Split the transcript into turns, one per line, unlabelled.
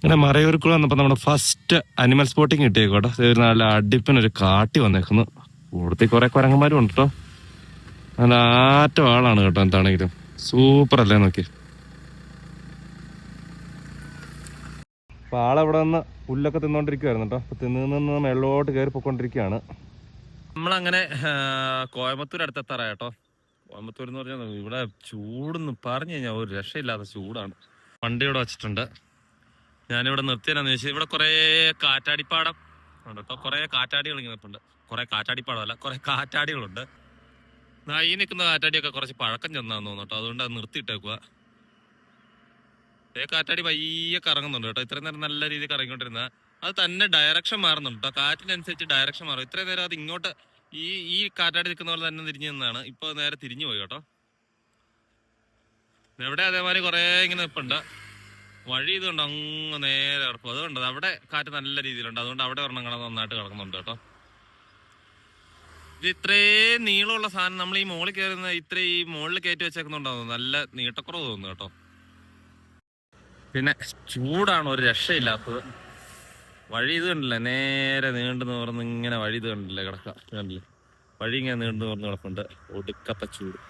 ഇങ്ങനെ മറയൂർക്കുള്ള വന്നപ്പോൾ നമ്മുടെ ഫസ്റ്റ് അനിമൽ സ്പോട്ടിങ് കിട്ടിയേക്കോട്ടെ. നല്ല അടിപ്പിനൊരു കാട്ടി വന്നേക്കുന്നു. കൂടുതൽ കുറെ കുരങ്ങന്മാരും ഉണ്ട് കേട്ടോ. നല്ല ആറ്റ ആളാണ് കേട്ടോ. എന്താണെങ്കിലും സൂപ്പർ അല്ലേ നോക്കി. അപ്പൊ ആളെവിടെ നിന്ന് പുല്ലൊക്കെ തിന്നോണ്ടിരിക്കുവായിരുന്നു കേട്ടോ. അപ്പൊ തിന്ന് മേളിലോട്ട് കയറി പൊക്കോണ്ടിരിക്കുകയാണ്. നമ്മളങ്ങനെ കോയമ്പത്തൂർ അടുത്തെത്താറാ കേട്ടോ. കോയമ്പത്തൂർ എന്ന് പറഞ്ഞാൽ ഇവിടെ ചൂടെന്ന് പറഞ്ഞു കഴിഞ്ഞാൽ ഒരു രക്ഷയില്ലാത്ത ചൂടാണ്. വണ്ടി ഇവിടെ വെച്ചിട്ടുണ്ട്. ഞാനിവിടെ നിർത്തിയാന്ന് ചോദിച്ചാൽ ഇവിടെ കുറെ കാറ്റാടിപ്പാടം ഉണ്ട് കേട്ടോ. കുറെ കാറ്റാടികൾ ഇങ്ങനെ നിൽപ്പുണ്ട്. കുറെ കാറ്റാടിപ്പാടമല്ല, കുറെ കാറ്റാടികളുണ്ട്. ഈ നിൽക്കുന്ന കാറ്റാടിയൊക്കെ കുറച്ച് പഴക്കം ചെന്നാന്ന് തോന്നുന്നു കേട്ടോ. അതുകൊണ്ട് അത് നിർത്തിയിട്ടേക്കുക. കാറ്റാടി പയ്യെ കറങ്ങുന്നുണ്ട് കേട്ടോ. ഇത്രയും നേരം നല്ല രീതിയിൽ കറങ്ങിക്കൊണ്ടിരുന്ന അത് തന്നെ ഡയറക്ഷൻ മാറുന്നുണ്ട് കേട്ടോ. കാറ്റിനനുസരിച്ച് ഡയറക്ഷൻ മാറും. ഇത്രയും നേരം അത് ഇങ്ങോട്ട് ഈ കാറ്റാടി നിൽക്കുന്ന പോലെ തന്നെ തിരിഞ്ഞു നിന്നാണ്. ഇപ്പൊ നേരെ തിരിഞ്ഞു പോയി കേട്ടോ. എവിടെ അതേമാതിരി കുറെ ഇങ്ങനെ നിൽപ്പുണ്ട്. വഴി ഇതുകൊണ്ട് അങ്ങ് നേരെ കിടക്കും. അതുകൊണ്ട് അവിടെ കാറ്റ് നല്ല രീതിയിലുണ്ട്. അതുകൊണ്ട് അവിടെ ഒരെണ്ണം നന്നായിട്ട് കിടക്കുന്നുണ്ട് കേട്ടോ. ഇത് ഇത്രയും നീളമുള്ള സാധനം നമ്മൾ ഈ മുകളിൽ കയറുന്ന ഈ മുകളിൽ കയറ്റി വെച്ചേക്കുന്നുണ്ടാവും. നല്ല നീട്ടക്കുറവ് തോന്നുന്നു കേട്ടോ. പിന്നെ ചൂടാണ്, ഒരു രക്ഷയില്ലാത്തത്. വഴി ഇത് കണ്ടില്ലേ, നേരെ നീണ്ടു നിവർന്ന് ഇങ്ങനെ വഴി ഇത് കണ്ടില്ലേ കിടക്കുക. കണ്ടില്ലേ വഴി ഇങ്ങനെ നീണ്ടു നിവർന്ന് കിടപ്പുണ്ട്. ഒടുക്കത്തെ ചൂട്.